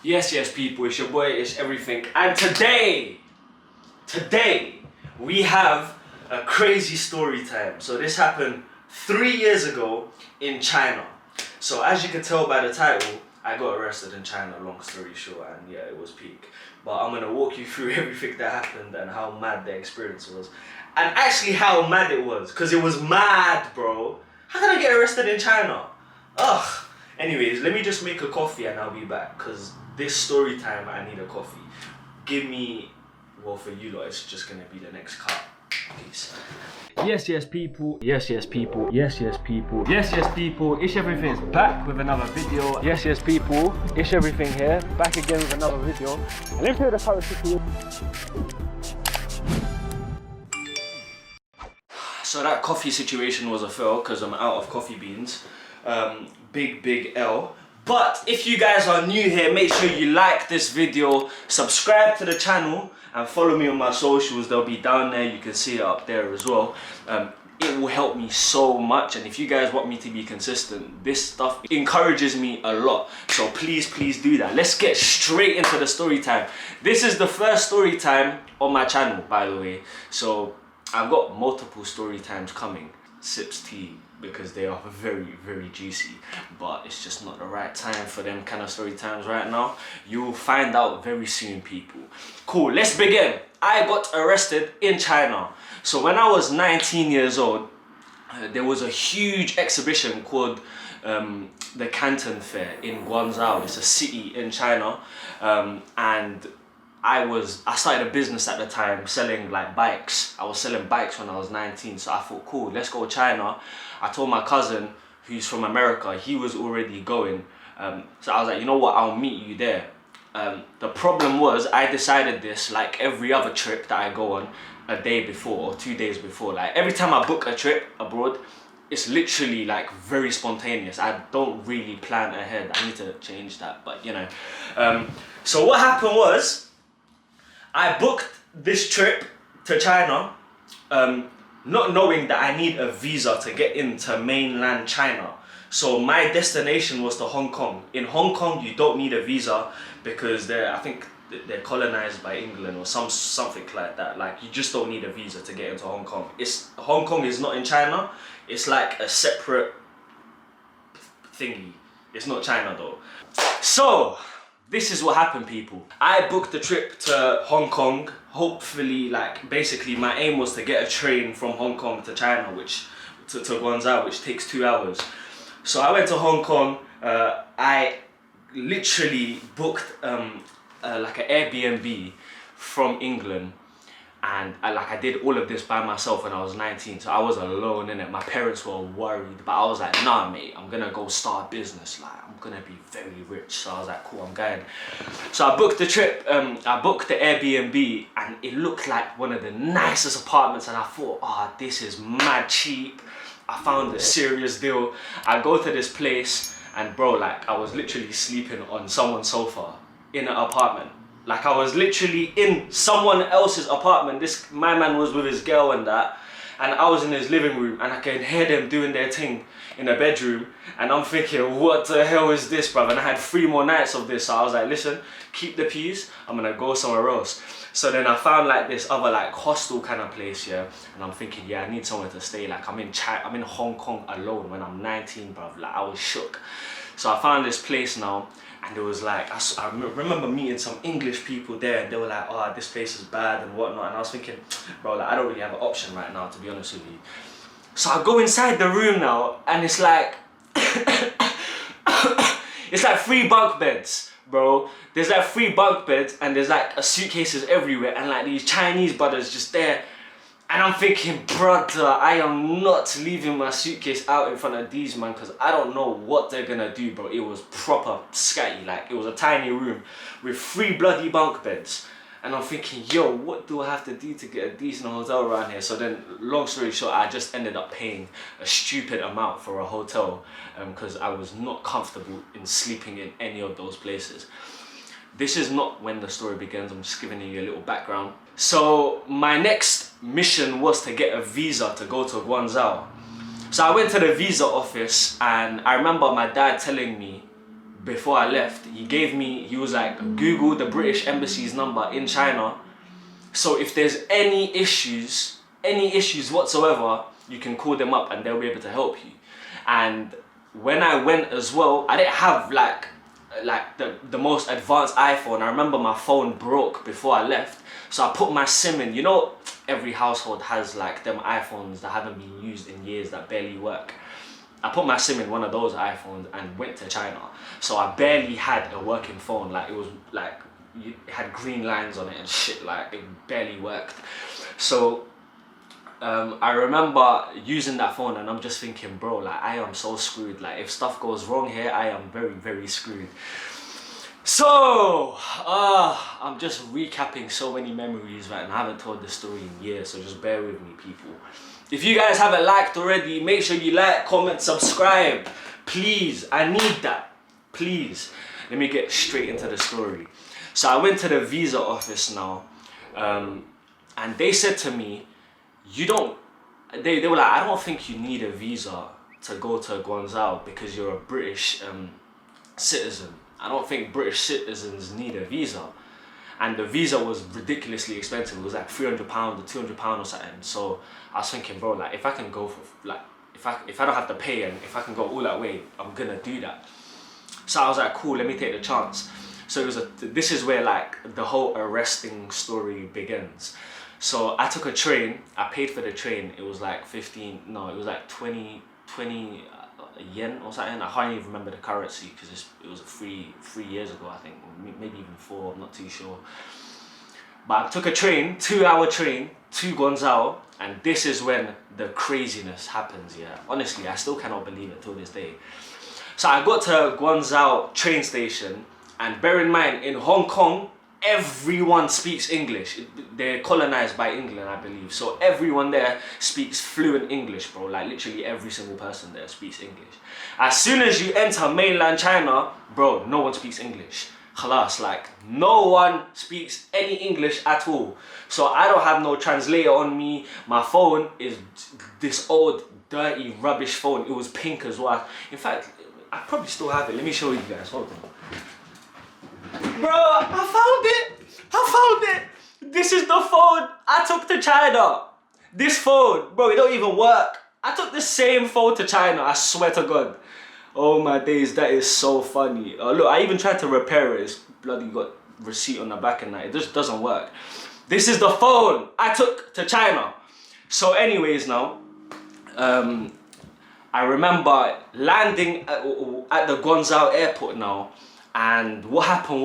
Yes, people, it's your boy, it's everything. And today, we have a crazy story time. So this happened 3 years ago in China. So as you can tell by the title, I got arrested in China, long story short, and yeah, it was peak. But I'm gonna walk you through everything that happened and how mad the experience was. And actually how mad it was, because it was mad, bro. How can I get arrested in China? Ugh. Anyways, let me just make a coffee and I'll be back, because this story time I need a coffee. Give me, well, for you lot, it's just gonna be the next cut. Peace. Yes, people. Yes, people. Yes, people. Ish Everything's back with another video. Yes, people. Ish Everything here, back again with another video. And let me tell you the current situation. So that coffee situation was a fail because I'm out of coffee beans. Big L. But if you guys are new here, make sure you like this video, subscribe to the channel, and follow me on my socials. They'll be down there. You can see it up there as well. It will help me so much, and if you guys want me to be consistent, this stuff encourages me a lot. So please do that. Let's get straight into the story time. This is the first story time on my channel, by the way. So I've got multiple story times coming. Sips tea, because they are very juicy, but it's just not the right time for them kind of story times right now. You'll find out very soon, people. Cool, let's begin. I got arrested in China. So when I was 19 years old, there was a huge exhibition called the Canton Fair in Guangzhou. It's a city in China, and I started a business at the time selling like bikes. I was selling bikes when I was 19, so I thought, cool, let's go to China. I told my cousin, who's from America, he was already going. So I was like, you know what, I'll meet you there. The problem was, I decided this like every other trip that I go on a day before or 2 days before. Like every time I book a trip abroad, it's literally like very spontaneous. I don't really plan ahead. I need to change that, but you know. So what happened was, I booked this trip to China, not knowing that I need a visa to get into mainland China. So my destination was to Hong Kong. In Hong Kong, you don't need a visa because I think they're colonized by England or something like that. Like, you just don't need a visa to get into Hong Kong. Hong Kong is not in China. It's like a separate thingy. It's not China though. So this is what happened, people. I booked the trip to Hong Kong. Hopefully, like, basically my aim was to get a train from Hong Kong to China, to Guangzhou, which takes 2 hours. So I went to Hong Kong. I literally booked like an Airbnb from England, and I did all of this by myself when I was 19, so I was alone in it. My parents were worried, but I was like, nah mate, I'm gonna go start a business, like I'm gonna be very rich. So I was like, cool, I'm going. So I booked the trip, I booked the Airbnb, and it looked like one of the nicest apartments, and I thought, oh, this is mad cheap. I found a serious deal. I go to this place, and bro, like I was literally sleeping on someone's sofa in an apartment. Like I was literally in someone else's apartment. My man was with his girl and that, and I was in his living room, and I can hear them doing their thing in the bedroom, and I'm thinking, what the hell is this, bruv? And I had 3 more nights of this, so I was like, listen, keep the peas, I'm gonna go somewhere else. So then I found like this other like hostel kind of place, yeah, and I'm thinking, yeah, I need somewhere to stay. Like I'm in Hong Kong alone when I'm 19, bruv. Like I was shook. So I found this place now, and it was like, I remember meeting some English people there, and they were like, oh, this place is bad and whatnot. And I was thinking, bro, like I don't really have an option right now, to be honest with you. So I go inside the room now, and it's like, it's like 3 bunk beds, bro. There's like 3 bunk beds, and there's like suitcases everywhere, and like these Chinese brothers just there. And I'm thinking, brother, I am not leaving my suitcase out in front of these man, because I don't know what they're gonna do, bro. It was proper scatty. Like, it was a tiny room with 3 bloody bunk beds. And I'm thinking, yo, what do I have to do to get a decent hotel around here? So then, long story short, I just ended up paying a stupid amount for a hotel, because I was not comfortable in sleeping in any of those places. This is not when the story begins. I'm just giving you a little background. So my next mission was to get a visa to go to Guangzhou. So I went to the visa office, and I remember my dad telling me before I left, he was like, Google the British Embassy's number in China. So if there's any issues whatsoever, you can call them up and they'll be able to help you. And when I went as well, I didn't have like the most advanced iPhone. I remember my phone broke before I left, so I put my SIM in. You know, every household has like them iPhones that haven't been used in years that barely work. I put my SIM in one of those iPhones and went to China. So I barely had a working phone. Like, it was like, it had green lines on it and shit, like it barely worked. So I remember using that phone and I'm just thinking, bro, like I am so screwed. Like if stuff goes wrong here, I am very, very screwed. So I'm just recapping so many memories, right? And I haven't told this story in years, so just bear with me, people. If you guys haven't liked already, make sure you like, comment, subscribe. Please, I need that. Please. Let me get straight into the story. So I went to the visa office now, and they said to me, they were like, I don't think you need a visa to go to Guangzhou because you're a British citizen. I don't think British citizens need a visa. And the visa was ridiculously expensive. It was like £300 or £200 or something. So I was thinking, bro, like if I can go for like, if I don't have to pay and if I can go all that way, I'm gonna do that. So I was like, cool, let me take the chance. So this is where like the whole arresting story begins. So I took a train, I paid for the train. It was like 20 yen or something. I can't even remember the currency because it was three years ago, I think, maybe even 4, I'm not too sure. But I took a train, 2-hour train to Guangzhou, and this is when the craziness happens, yeah. Honestly, I still cannot believe it till this day. So I got to Guangzhou train station, and bear in mind, in Hong Kong, everyone speaks English. They're colonized by England, I believe. So everyone there speaks fluent English, bro. Like literally every single person there speaks English. As soon as you enter mainland China, bro, no one speaks English. Khalas, like no one speaks any English at all. So I don't have no translator on me. My phone is this old, dirty, rubbish phone. It was pink as well. In fact, I probably still have it. Let me show you guys. Hold on. Bro, I found it! This is the phone I took to China. This phone, bro, it don't even work. I took the same phone to China, I swear to God. Oh my days, that is so funny. Look, I even tried to repair it. It's bloody got receipt on the back and that. It just doesn't work. This is the phone I took to China. So anyways now, I remember landing at the Guangzhou airport now. And what happened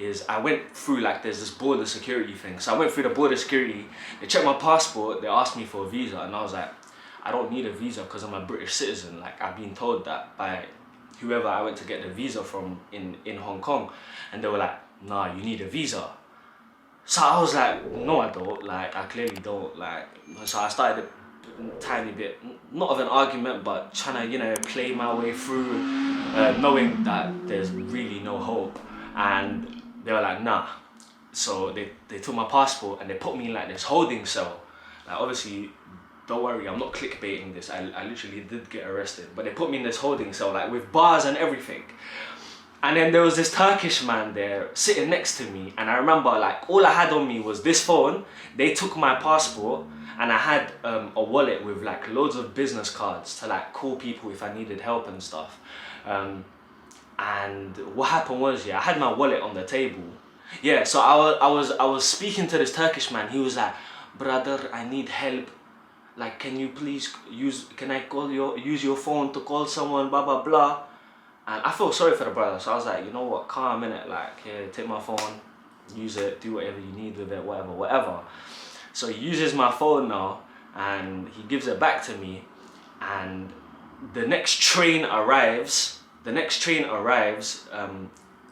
is I went through, like, there's this border security thing. So I went through the border security, they checked my passport, they asked me for a visa, and I was like, I don't need a visa because I'm a British citizen. Like, I've been told that by whoever I went to get the visa from in Hong Kong. And they were like, nah, you need a visa. So I was like, no, I don't. Like, I clearly don't. Like, so I started a tiny bit, not of an argument, but trying to, you know, play my way through, knowing that there's really no hope. And they were like, nah. So they took my passport and they put me in like this holding cell. Like, obviously, don't worry, I'm not clickbaiting this. I literally did get arrested. But they put me in this holding cell, like with bars and everything. And then there was this Turkish man there sitting next to me. And I remember, like, all I had on me was this phone. They took my passport. And I had a wallet with like loads of business cards to like call people if I needed help and stuff. And what happened was, yeah, I had my wallet on the table. Yeah, so I was speaking to this Turkish man. He was like, brother, I need help. Like, can you please use your phone to call someone, blah, blah, blah. And I felt sorry for the brother. So I was like, you know what, calm in it. Like, yeah, take my phone, use it, do whatever you need with it, whatever. So he uses my phone now and he gives it back to me, and the next train arrives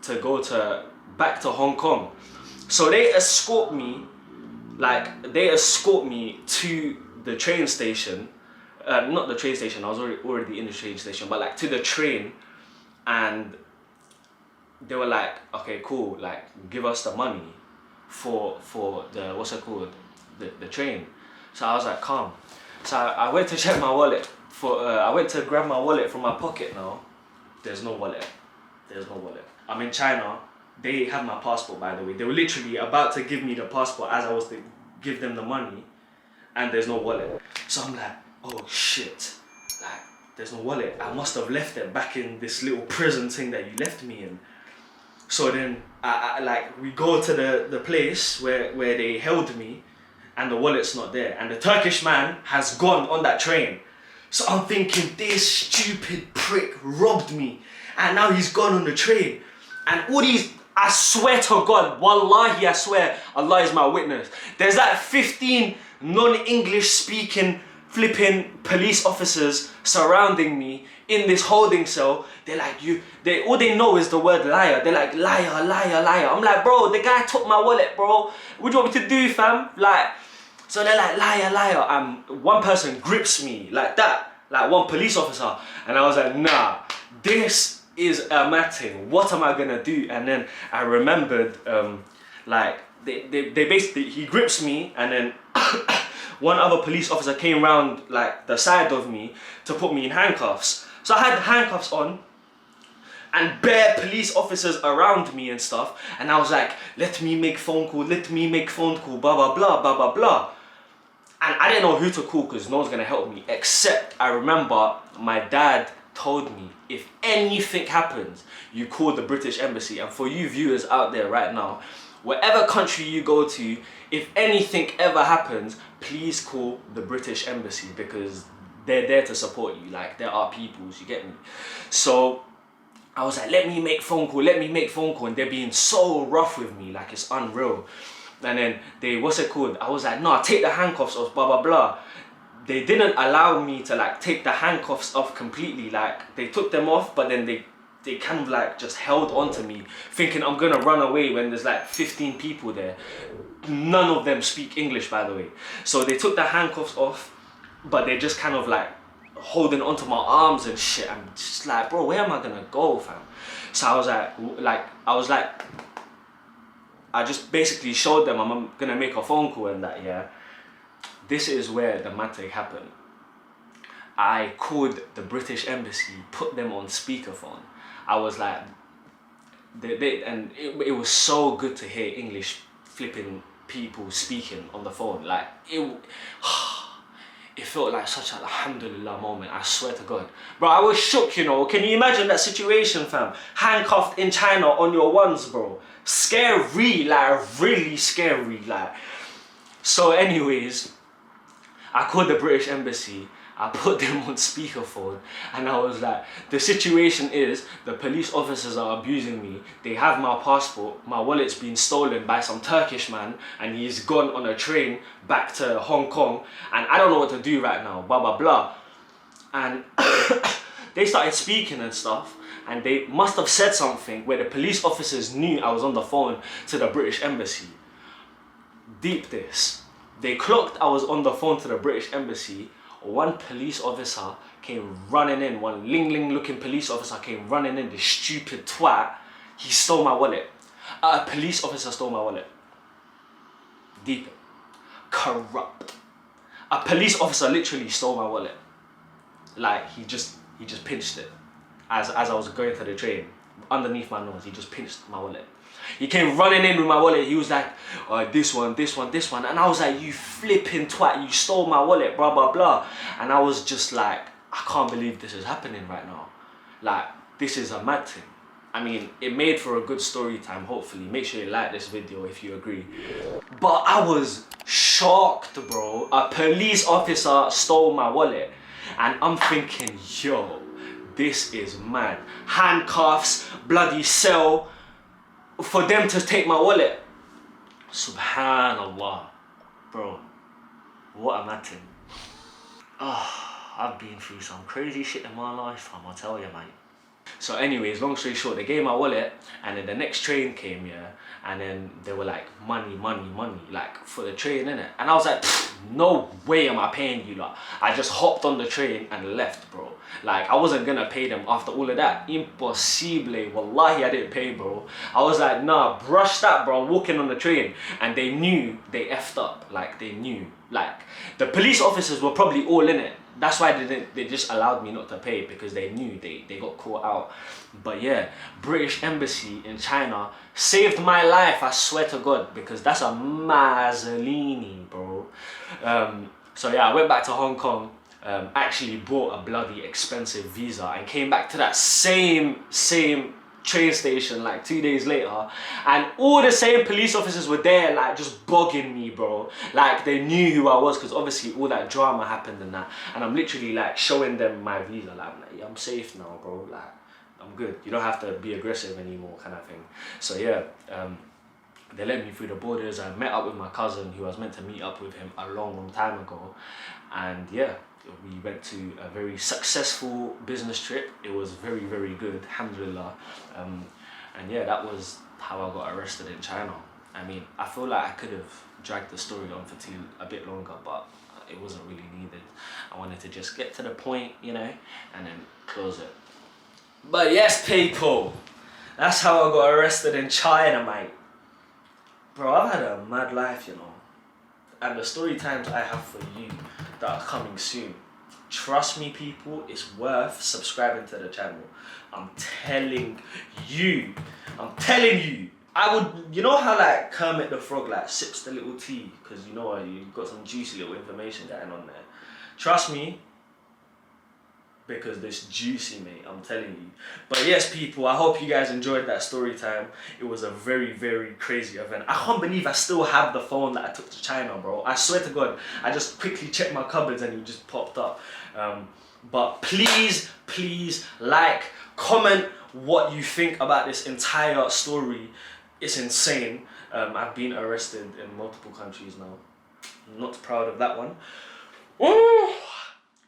to go back to Hong Kong. So they escort me to the train station, not the train station, I was already in the train station, but like to the train, and they were like, okay, cool, like give us the money for the, what's it called? The train. So I was like, calm. So I went to check my wallet I went to grab my wallet from my pocket now. There's no wallet. There's no wallet. I'm in China. They have my passport, by the way. They were literally about to give me the passport as I was to give them the money, and there's no wallet. So I'm like, oh shit, like there's no wallet. I must have left it back in this little prison thing that you left me in. So then I like we go to the place where they held me, and the wallet's not there, and the Turkish man has gone on that train. So I'm thinking, this stupid prick robbed me, and now he's gone on the train. And all these, I swear to God, wallahi, I swear, Allah is my witness. There's like 15 non-English speaking flipping police officers surrounding me in this holding cell. They're like, all they know is the word liar. They're like, liar, liar, liar. I'm like, bro, the guy took my wallet, bro. What do you want me to do, fam? Like, so they're like, liar, liar. And one person grips me like that, like one police officer. And I was like, nah, this is a mad thing. What am I gonna do? And then I remembered, like, they basically, he grips me, and then one other police officer came round like the side of me to put me in handcuffs. So I had handcuffs on, and bare police officers around me and stuff, and I was like, let me make phone call, let me make phone call, blah blah blah blah blah blah. And I didn't know who to call because no one's gonna help me, except I remember my dad told me, if anything happens, you call the British Embassy. And for you viewers out there right now, whatever country you go to, if anything ever happens, please call the British Embassy, because they're there to support you. Like, there are peoples, you get me? So I was like, let me make phone call, let me make phone call. And they're being so rough with me, like it's unreal. And then they, what's it called? I was like, no, take the handcuffs off, blah, blah, blah. They didn't allow me to like take the handcuffs off completely. Like, they took them off, but then they kind of like just held on to me, thinking I'm gonna run away when there's like 15 people there. None of them speak English, by the way. So they took the handcuffs off, but they're just kind of like holding onto my arms and shit. I'm just like, bro, where am I gonna go, fam? So I was like, I just basically showed them I'm gonna make a phone call and that, yeah. This is where the matter happened. I called the British Embassy, put them on speakerphone. I was like, and it was so good to hear English flipping people speaking on the phone. Like, it felt like such an alhamdulillah moment, I swear to God. Bro, I was shook, you know. Can you imagine that situation, fam? Handcuffed in China on your ones, bro. Scary, like really scary, like. So anyways, I called the British Embassy, I put them on speakerphone, and I was like, the situation is, the police officers are abusing me, they have my passport, my wallet's been stolen by some Turkish man, and he's gone on a train back to Hong Kong, and I don't know what to do right now, blah blah blah. And they started speaking and stuff, and they must have said something where the police officers knew I was on the phone to the British Embassy. Deep this. They clocked I was on the phone to the British Embassy. One police officer came running in, one ling-ling looking police officer came running in, this stupid twat. He stole my wallet. A police officer stole my wallet. Deep. Corrupt. A police officer literally stole my wallet. Like, he just pinched it as I was going to the train. Underneath my nose, he just pinched my wallet. He came running in with my wallet. He was like, this one, this one, this one. And I was like, you flipping twat, you stole my wallet, blah, blah, blah. And I was just like, I can't believe this is happening right now. Like, this is a mad thing. I mean, it made for a good story time, hopefully. Make sure you like this video if you agree. But I was shocked, bro. A police officer stole my wallet. And I'm thinking, yo, this is mad. Handcuffs, bloody cell, for them to take my wallet. Subhanallah. Bro, what a mad thing. I've been through some crazy shit in my life, I'll tell you, mate. So anyways, long story short, they gave my wallet, and then the next train came, yeah, and then they were like, money, money, money, like for the train, innit? And I was like, no way am I paying you, like. I just hopped on the train and left, bro. Like, I wasn't gonna pay them after all of that. Impossible. Wallahi, I didn't pay, bro. I was like, nah, brush that, bro. I'm walking on the train. And they knew they effed up. Like, they knew. Like, the police officers were probably all in it. that's why they just allowed me not to pay, because they knew they got caught out. But yeah, British Embassy in China saved my life, I swear to God, because that's a Mazzolini, bro. So yeah, I went back to Hong Kong, actually bought a bloody expensive visa, and came back to that same train station like 2 days later, and all the same police officers were there, like just bugging me, bro. Like they knew who I was, because obviously all that drama happened and that, and I'm literally like showing them my visa, like yeah, I'm safe now, bro, like I'm good, you don't have to be aggressive anymore, kind of thing. So yeah, they let me through the borders. I met up with my cousin, who I was meant to meet up with him a long time ago, and yeah, we went to a very successful business trip. It was very good, alhamdulillah. And yeah, that was how I got arrested in China. I mean, I feel like I could have dragged the story on for a bit longer, but it wasn't really needed. I wanted to just get to the point, you know, and then close it. But yes, people, that's how I got arrested in China, mate. Bro, I've had a mad life, you know. And the story times I have for you that are coming soon, trust me, people, it's worth subscribing to the channel. I'm telling you. I would, you know how like Kermit the Frog like sips the little tea, because you know you've got some juicy little information going on there. Trust me, because this juicy, mate, I'm telling you. But yes, people, I hope you guys enjoyed that story time. It was a very crazy event. I can't believe I still have the phone that I took to China, bro. I swear to God, I just quickly checked my cupboards and it just popped up. But please like, comment what you think about this entire story. It's insane. I've been arrested in multiple countries now. I'm not proud of that one. Ooh.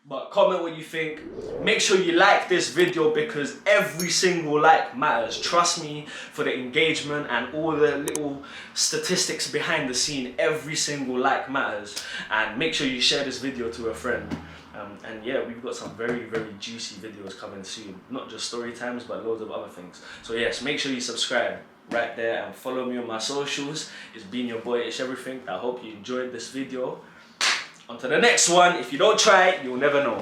But comment what you think. Make sure you like this video, because every single like matters. Trust me, for the engagement and all the little statistics behind the scene, every single like matters. And make sure you share this video to a friend. And yeah, we've got some very juicy videos coming soon. Not just story times, but loads of other things. So yes, make sure you subscribe right there and follow me on my socials. It's been your boy, It's Everything. I hope you enjoyed this video. On to the next one. If you don't try it, you'll never know.